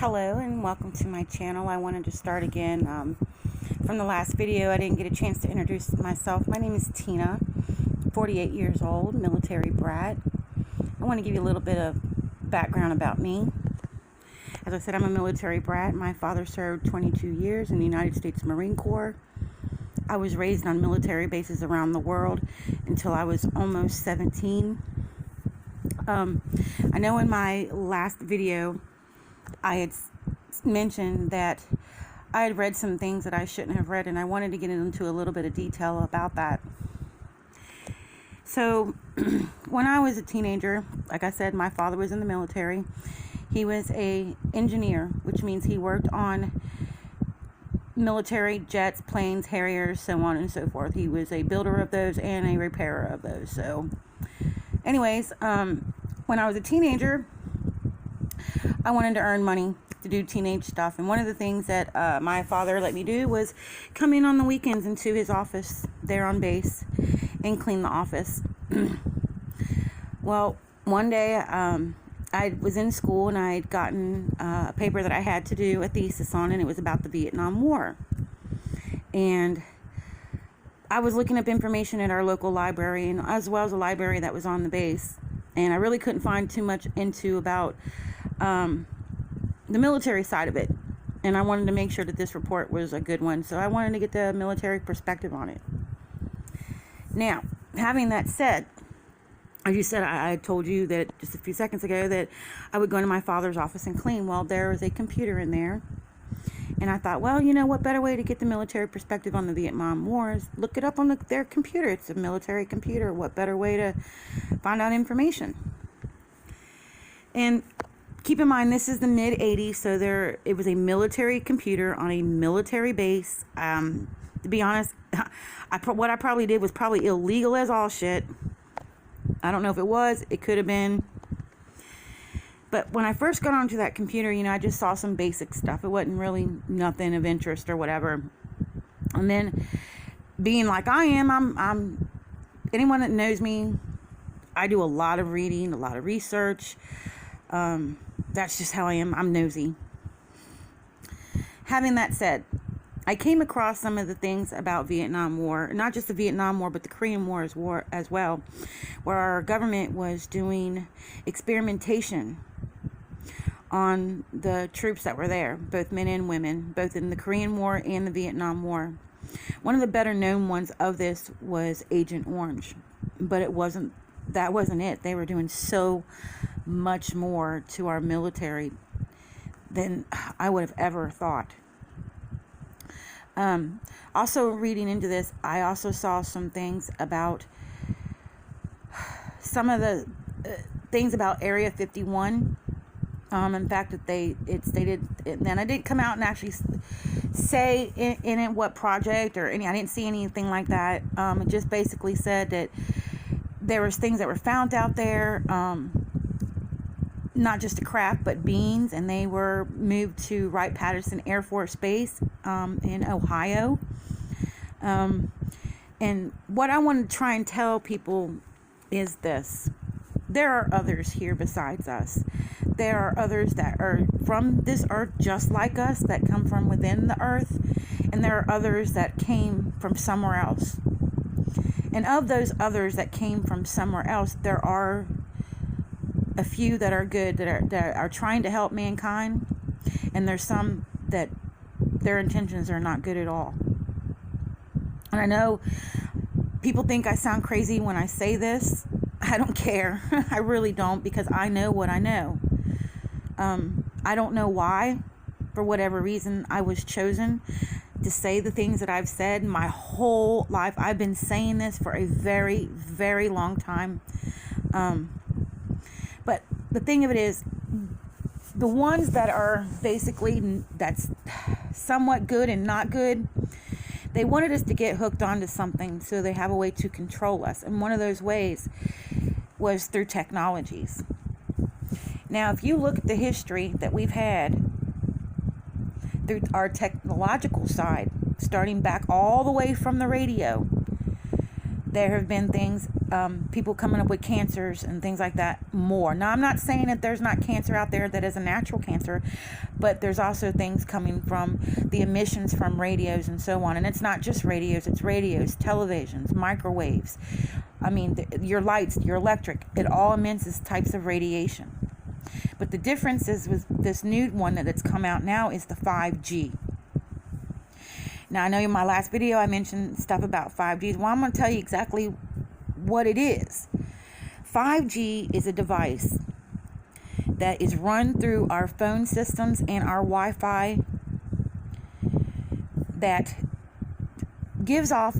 Hello and welcome to my channel. I wanted to start again from the last video. I didn't get a chance to introduce myself. My name is Tina, 48 years old, military brat. I want to give you a little bit of background about me. As I said, I'm a military brat. My father served 22 years in the United States Marine Corps. I was raised on military bases around the world until I was almost 17. I know in my last video I had mentioned that I had read some things that I shouldn't have read, and I wanted to get into a little bit of detail about that. So when I was a teenager, like I said, my father was in the military. He was an engineer, which means he worked on military jets, planes, Harriers, so on and so forth. He was a builder of those and a repairer of those. So anyways, when I was a teenager, I wanted to earn money to do teenage stuff, and one of the things that my father let me do was come in on the weekends into his office there on base and clean the office. Well, one day I was in school and I had gotten a paper that I had to do a thesis on, and it was about the Vietnam War. And I was looking up information at our local library, and as well as a library that was on the base, and I really couldn't find too much into about the military side of it, and I wanted to make sure that this report was a good one, so I wanted to get the military perspective on it. Now, having that said, as you said, I told you that just a few seconds ago that I would go into my father's office and clean. Well, there was a computer in there, and I thought, well, you know, what better way to get the military perspective on the Vietnam War is look it up on their computer. It's a military computer. What better way to find out information? And keep in mind, this is the mid-'80s, so it was a military computer on a military base. To be honest, what I probably did was probably illegal as all shit. I don't know if it was. It could have been. But when I first got onto that computer, you know, I just saw some basic stuff. It wasn't really nothing of interest or whatever. And then, being like I am, I'm anyone that knows me, I do a lot of reading, a lot of research. That's just how I am. I'm nosy. Having that said, I came across some of the things about Vietnam War, not just the Vietnam War, but the Korean War as well, where our government was doing experimentation on the troops that were there, both men and women, both in the Korean War and the Vietnam War. One of the better known ones of this was Agent Orange, but that wasn't it. They were doing so much more to our military than I would have ever thought. Also reading into this, I also saw some things about some of the things about Area 51. In fact, that it stated, and I didn't come out and actually say in it what project or any. I didn't see anything like that. It just basically said that there was things that were found out there, not just a craft, but beings, and they were moved to Wright-Patterson Air Force Base in Ohio. And what I want to try and tell people is this. There are others here besides us. There are others that are from this earth just like us, that come from within the earth, and there are others that came from somewhere else. And of those others that came from somewhere else, there are a few that are good, that are trying to help mankind, and there's some that their intentions are not good at all. And I know people think I sound crazy when I say this. I don't care. I really don't, because I know what I know. I don't know why, for whatever reason, I was chosen to say the things that I've said my whole life. I've been saying this for a very, very long time. But the thing of it is, the ones that are basically, that's somewhat good and not good, they wanted us to get hooked onto something so they have a way to control us. And one of those ways was through technologies. Now, if you look at the history that we've had through our technological side, starting back all the way from the radio, There have been things, people coming up with cancers and things like that more. Now, I'm not saying that there's not cancer out there that is a natural cancer, but there's also things coming from the emissions from radios and so on. And it's not just radios, it's radios, televisions, microwaves. I mean, your lights, your electric, it all emits types of radiation. But the difference is with this new one that's come out now is the 5G. Now, I know in my last video I mentioned stuff about 5G. Well, I'm going to tell you exactly what it is. 5G is a device that is run through our phone systems and our Wi-Fi that gives off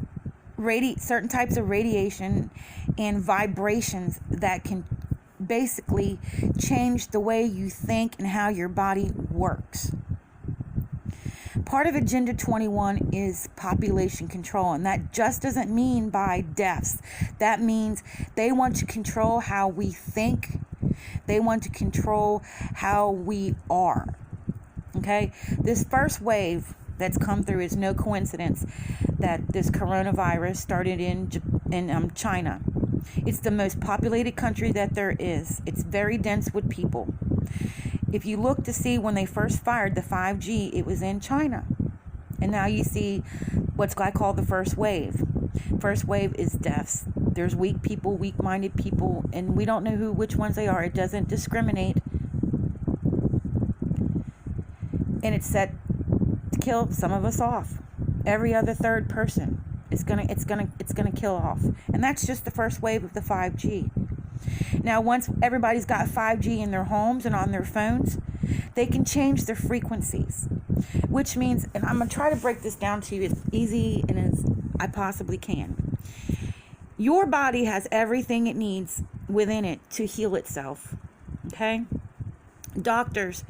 certain types of radiation and vibrations that can basically change the way you think and how your body works. Part of Agenda 21 is population control, and that just doesn't mean by deaths. That means they want to control how we think. They want to control how we are. Okay? This first wave that's come through is no coincidence that this coronavirus started in China. It's the most populated country that there is. It's very dense with people. If you look to see when they first fired the 5G, it was in China. And now you see what's I call the first wave. First wave is deaths. There's weak people, weak-minded people, and we don't know which ones they are. It doesn't discriminate. And it's set to kill some of us off. Every other third person is gonna kill off. And that's just the first wave of the 5G. Now, once everybody's got 5G in their homes and on their phones, they can change their frequencies, which means, and I'm going to try to break this down to you as easy and as I possibly can. Your body has everything it needs within it to heal itself, okay? Doctors,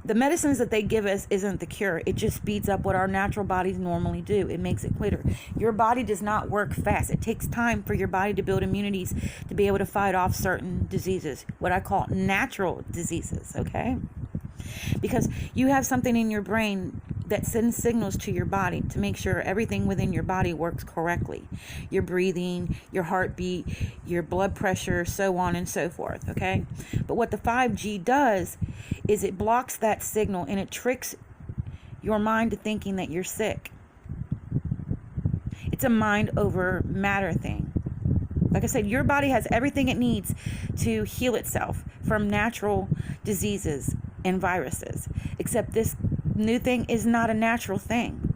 the medicines that they give us isn't the cure. It just speeds up what our natural bodies normally do. It makes it quicker. Your body does not work fast. It takes time for your body to build immunities to be able to fight off certain diseases, what I call natural diseases, okay? Because you have something in your brain that sends signals to your body to make sure everything within your body works correctly. Your breathing, your heartbeat, your blood pressure, so on and so forth, okay? But what the 5G does is it blocks that signal and it tricks your mind to thinking that you're sick. It's a mind over matter thing. Like I said, your body has everything it needs to heal itself from natural diseases and viruses, except this new thing is not a natural thing.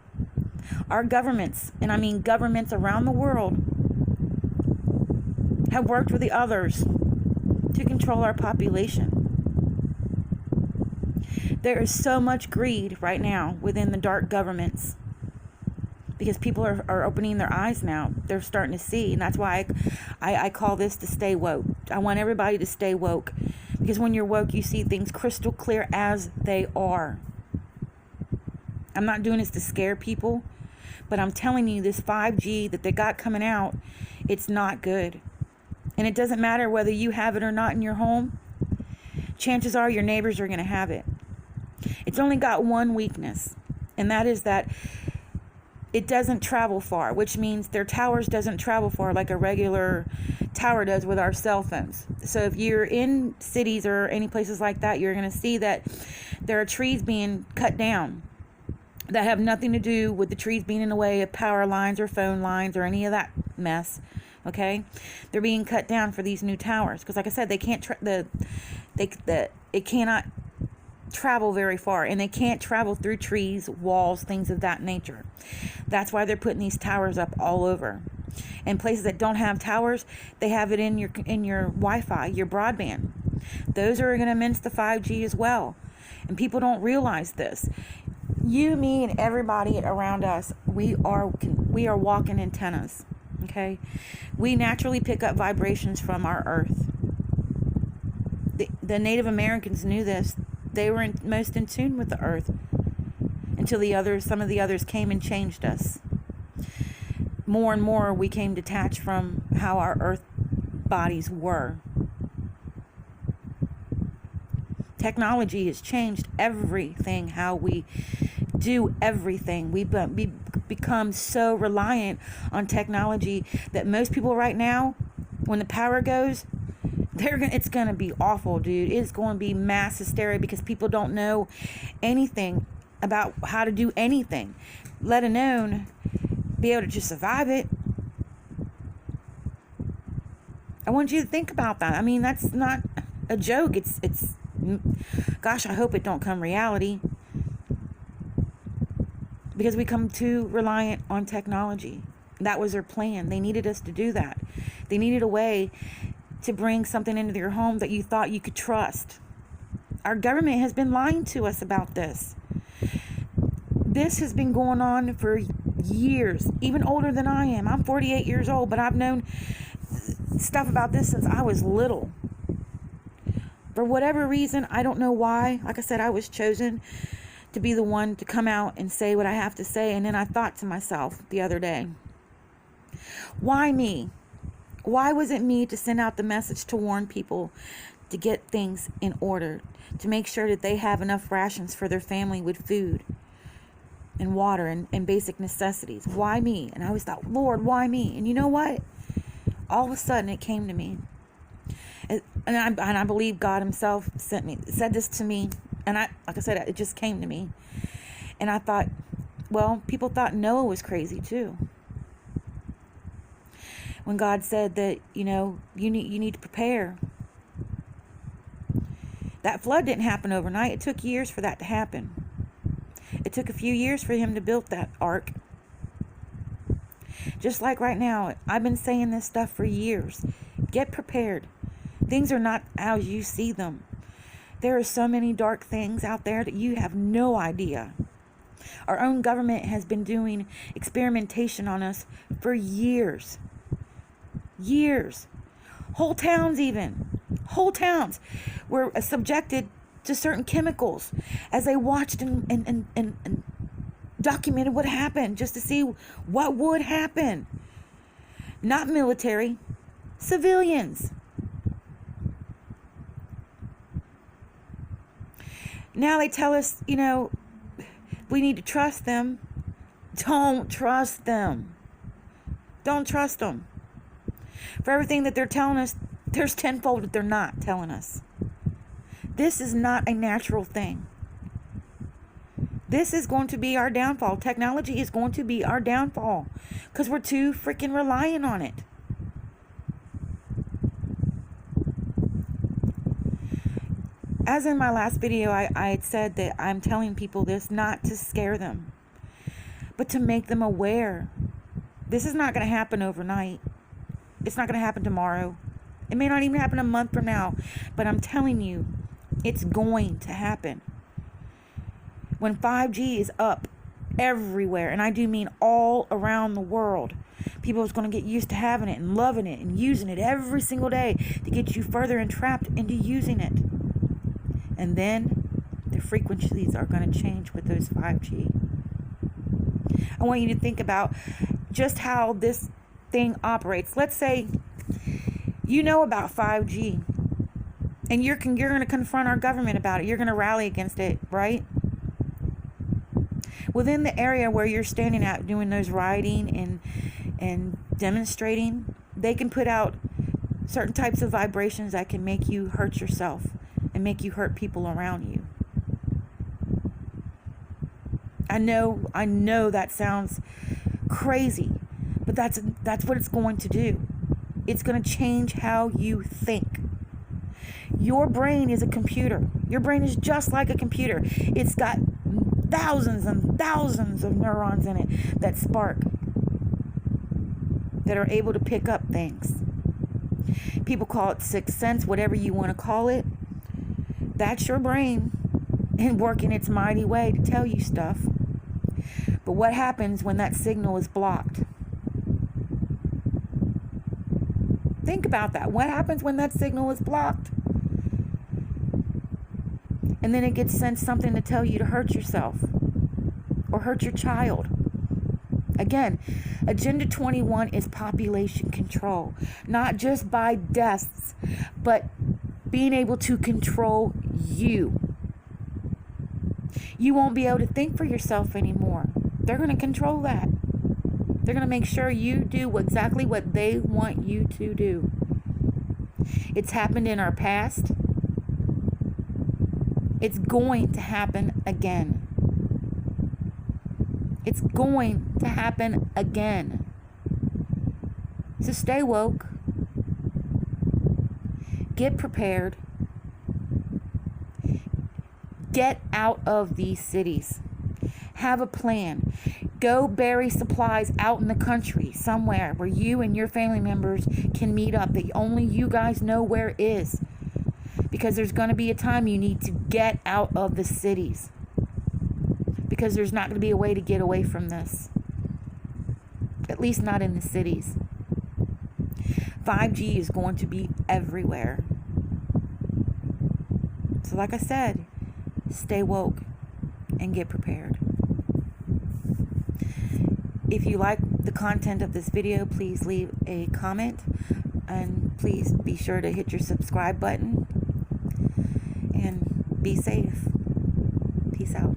Our governments, and I mean governments around the world, have worked with the others to control our population. There is so much greed right now within the dark governments because people are opening their eyes now. They're starting to see, and that's why I call this to stay woke. I want everybody to stay woke, because when you're woke, you see things crystal clear as they are. I'm not doing this to scare people, but I'm telling you, this 5G that they got coming out, it's not good. And it doesn't matter whether you have it or not in your home. Chances are your neighbors are going to have it. It's only got one weakness, and that is that it doesn't travel far, which means their towers doesn't travel far like a regular tower does with our cell phones. So if you're in cities or any places like that, you're going to see that there are trees being cut down that have nothing to do with the trees being in the way of power lines or phone lines or any of that mess. Okay, they're being cut down for these new towers because, like I said, they can't it cannot travel very far, and they can't travel through trees, walls, things of that nature. That's why they're putting these towers up all over. And places that don't have towers, they have it in your Wi-Fi, your broadband. Those are going to mince the 5G as well. And people don't realize this. You, me, and everybody around us, we are walking antennas. Okay, we naturally pick up vibrations from our earth. The Native Americans knew this. They were most in tune with the earth until some of the others came and changed us. More and more we came detached from how our earth bodies were. Technology has changed everything, how we do everything. We become so reliant on technology that most people right now, when the power goes, it's going to be awful, dude. It's going to be mass hysteria because people don't know anything about how to do anything, let alone be able to just survive it. I want you to think about that. I mean, that's not a joke. It's gosh, I hope it don't come reality, because we come too reliant on technology. That was their plan. They needed us to do that. They needed a way to bring something into your home that you thought you could trust. Our government has been lying to us about this. This has been going on for years, even older than I am. I'm 48 years old, but I've known stuff about this since I was little. For whatever reason, I don't know why. Like I said, I was chosen to be the one to come out and say what I have to say. And then I thought to myself the other day, why me? Why was it me to send out the message to warn people to get things in order, to make sure that they have enough rations for their family with food and water and basic necessities? Why me? And I always thought, Lord, why me? And you know what? All of a sudden it came to me. And I believe God himself said this to me. And like I said, it just came to me. And I thought, well, people thought Noah was crazy too. When God said that, you need to prepare. That flood didn't happen overnight. It took years for that to happen. It took a few years for him to build that ark. Just like right now, I've been saying this stuff for years. Get prepared. Things are not as you see them. There are so many dark things out there that you have no idea. Our own government has been doing experimentation on us for years. Years. Whole towns were subjected to certain chemicals as they watched and documented what happened, just to see what would happen. Not military, civilians. Now they tell us, we need to trust them. Don't trust them. Don't trust them. For everything that they're telling us, there's tenfold that they're not telling us. This is not a natural thing. This is going to be our downfall. Technology is going to be our downfall because we're too freaking reliant on it. As in my last video, I had said that I'm telling people this not to scare them, but to make them aware. This is not going to happen overnight. It's not going to happen tomorrow. It may not even happen a month from now, but I'm telling you, it's going to happen. When 5G is up everywhere, and I do mean all around the world, people are going to get used to having it and loving it and using it every single day to get you further entrapped into using it. And then the frequencies are going to change with those 5G. I want you to think about just how this thing operates. Let's say you know about 5G and you're going to confront our government about it. You're going to rally against it, right? Within the area where you're standing at doing those rioting and demonstrating, they can put out certain types of vibrations that can make you hurt yourself and make you hurt people around you. I know that sounds crazy, but that's what it's going to do. It's going to change how you think. Your brain is a computer. Your brain is just like a computer. It's got thousands and thousands of neurons in it that spark, that are able to pick up things. People call it sixth sense, whatever you want to call it. That's your brain and working its mighty way to tell you stuff. But what happens when that signal is blocked? Think about that. What happens when that signal is blocked? And then it gets sent something to tell you to hurt yourself or hurt your child. Again, Agenda 21 is population control, not just by deaths, but being able to control you. You won't be able to think for yourself anymore. They're going to control that. They're going to make sure you do exactly what they want you to do. It's happened in our past. It's going to happen again. It's going to happen again. So stay woke. Get prepared. Get out of these cities. Have a plan. Go bury supplies out in the country somewhere where you and your family members can meet up that only you guys know where it is. Because there's going to be a time you need to get out of the cities. Because there's not going to be a way to get away from this. At least not in the cities. 5G is going to be everywhere. So like I said, stay woke and get prepared. If you like the content of this video, please leave a comment. And please be sure to hit your subscribe button. And be safe. Peace out.